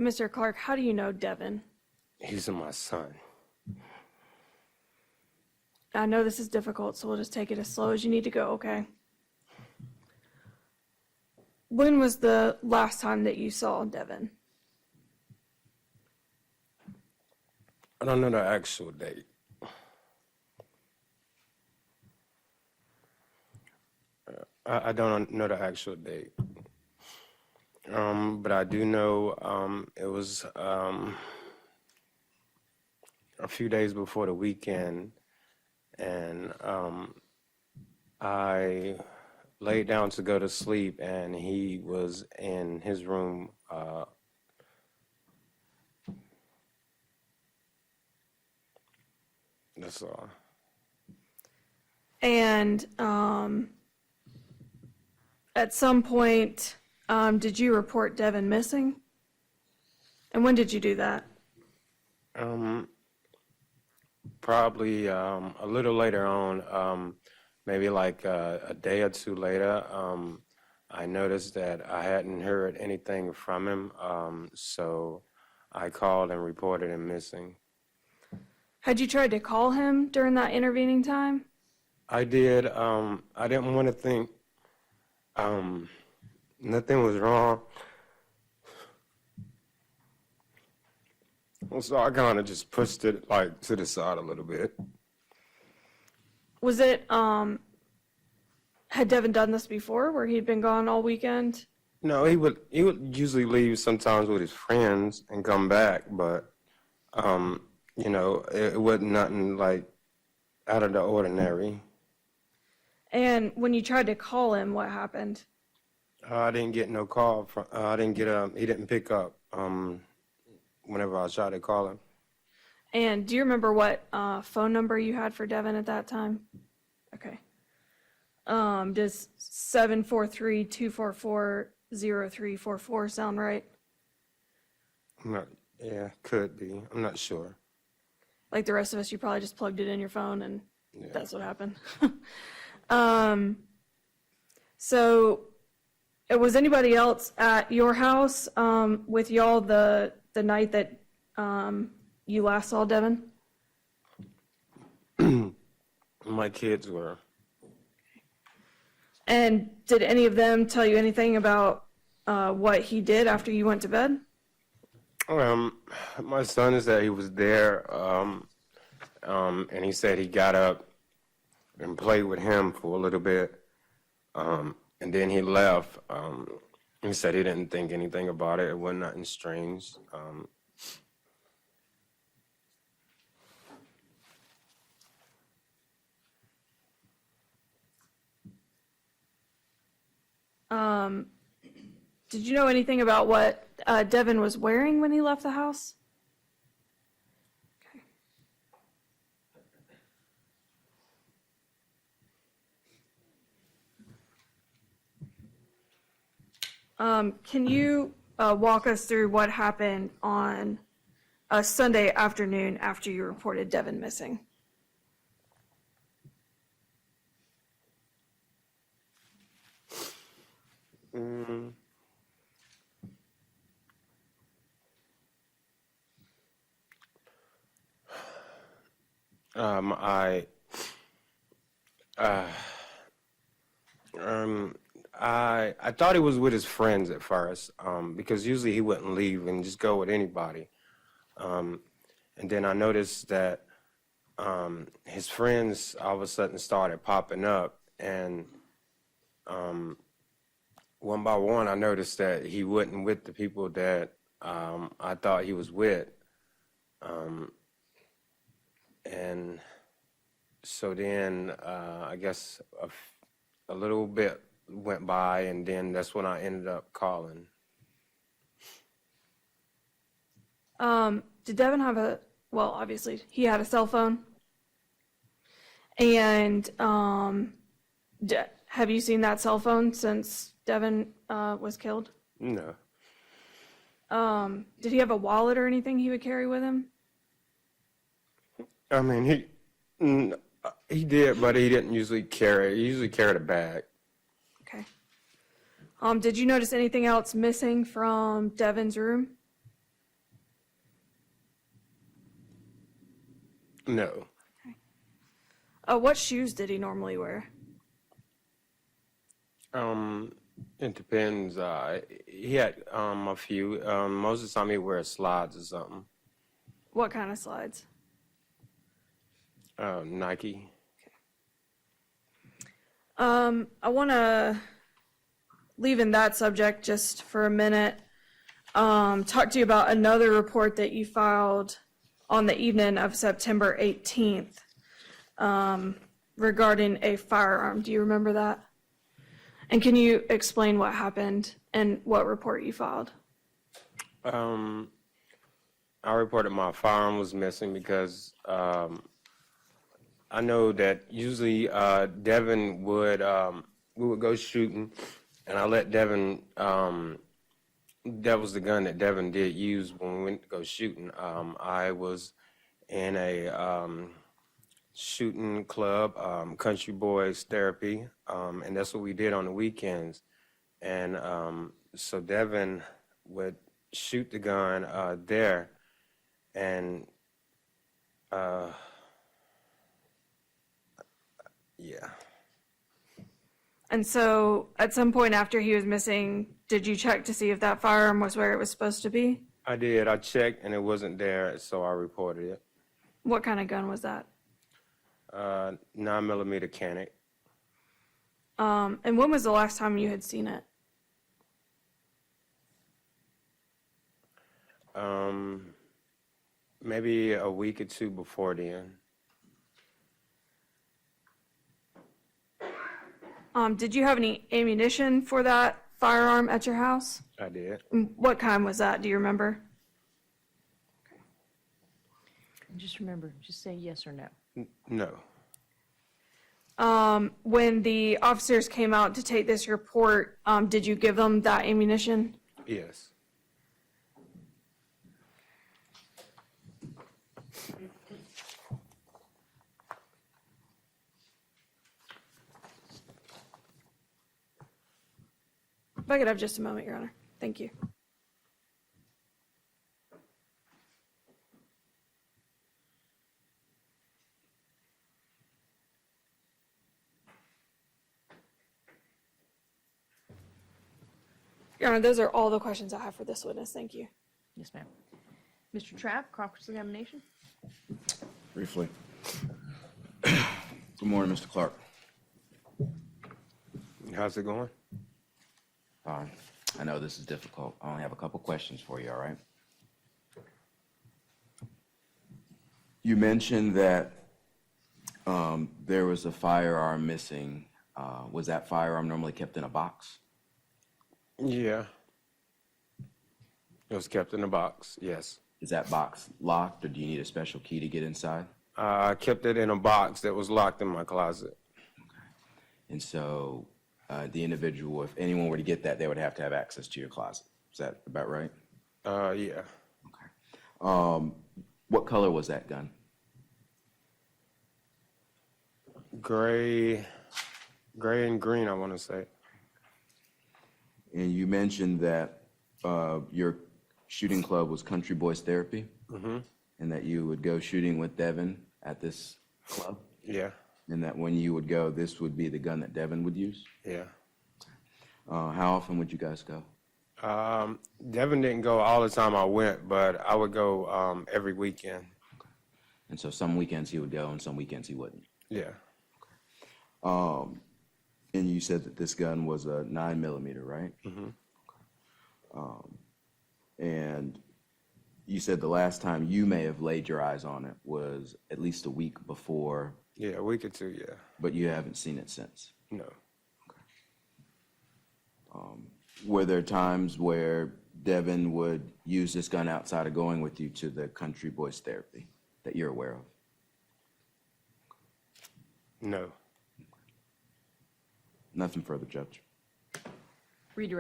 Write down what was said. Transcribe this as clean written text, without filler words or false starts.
Mr. Clark, how do you know Devin? He's my son. I know this is difficult, so we'll just take it as slow as you need to go, okay? When was the last time that you saw Devin? I don't know the actual date. I don't know the actual date. But I do know it was a few days before the weekend, and I laid down to go to sleep, and he was in his room. That's all. And at some point, did you report Devin missing? And when did you do that? Probably a little later on, maybe like a day or two later, I noticed that I hadn't heard anything from him, so I called and reported him missing. Had you tried to call him during that intervening time? I did. I didn't want to think nothing was wrong. So I kind of just pushed it like to the side a little bit. Was it, had Devin done this before where he'd been gone all weekend? No, he would usually leave sometimes with his friends and come back, but you know, it wasn't nothing like out of the ordinary. And when you tried to call him, what happened? I didn't get no call from. I didn't get he didn't pick up. Whenever I tried to call him. And do you remember what phone number you had for Devin at that time? Okay. Does 743-244-0344 sound right? I'm not. Yeah, could be. I'm not sure. Like the rest of us, you probably just plugged it in your phone and that's what happened. So, was anybody else at your house with y'all the night that you last saw Devin? My kids were. And did any of them tell you anything about what he did after you went to bed? My son said he was there, and he said he got up and played with him for a little bit, and then he left. He said he didn't think anything about it. It wasn't nothing strange. Did you know anything about what Devin was wearing when he left the house? Okay. Can you walk us through what happened on a Sunday afternoon after you reported Devin missing? I thought he was with his friends at first, because usually he wouldn't leave and just go with anybody. And then I noticed that his friends all of a sudden started popping up, and one by one I noticed that he wasn't with the people that I thought he was with. And so then I guess a little bit went by, and then that's when I ended up calling. Did Devin have well, obviously, he had a cell phone. And have you seen that cell phone since Devin was killed? No. Did he have a wallet or anything he would carry with him? I mean, he did, but he didn't usually carry. He usually carried a bag. Okay. Did you notice anything else missing from Devin's room? No. What shoes did he normally wear? It depends. He had a few. Most of the time he wears slides or something. What kind of slides? Nike. I want to leave in that subject just for a minute. Talk to you about another report that you filed on the evening of September 18th regarding a firearm. Do you remember that? And can you explain what happened and what report you filed? I reported my firearm was missing because I know that usually Devin would we would go shooting, and I let Devin. That was the gun that Devin did use when we went to go shooting. I was in a shooting club, Country Boys Therapy, and that's what we did on the weekends. And so Devin would shoot the gun there, and yeah. And so at some point after he was missing, did you check to see if that firearm was where it was supposed to be? I did. I checked, and it wasn't there, so I reported it. What kind of gun was that? 9mm Canic. And when was the last time you had seen it? Maybe a week or two before then. Did you have any ammunition for that firearm at your house? I did. What kind was that? Do you remember? Just remember, just say yes or no. No. When the officers came out to take this report, did you give them that ammunition? Yes. If I could have just a moment, Your Honor. Thank you. Your Honor, those are all the questions I have for this witness. Thank you. Yes, ma'am. Mr. Trapp, cross-examination. Briefly. Good morning, Mr. Clark. How's it going? I know this is difficult. I only have a couple questions for you, all right? You mentioned that there was a firearm missing. Was that firearm normally kept in a box? Yeah. It was kept in a box, yes. Is that box locked, or do you need a special key to get inside? I kept it in a box that was locked in my closet. And so the individual, if anyone were to get that, they would have to have access to your closet. Is that about right? Yeah. Okay. What color was that gun? Gray and green, I want to say. And you mentioned that your shooting club was Country Boys Therapy, and that you would go shooting with Devin at this club, Yeah. and that when you would go, this would be the gun that Devin would use. Yeah. How often would you guys go? Devin didn't go all the time I went, but I would go every weekend. And so some weekends he would go, and some weekends he wouldn't. Yeah. And you said that this gun was a 9mm, right? And you said the last time you may have laid your eyes on it was at least a week before, Yeah, a week or two, yeah. but you haven't seen it since. No. Were there times where Devin would use this gun outside of going with you to the Country Boys Therapy that you're aware of? No. Nothing further, Judge. Redirect.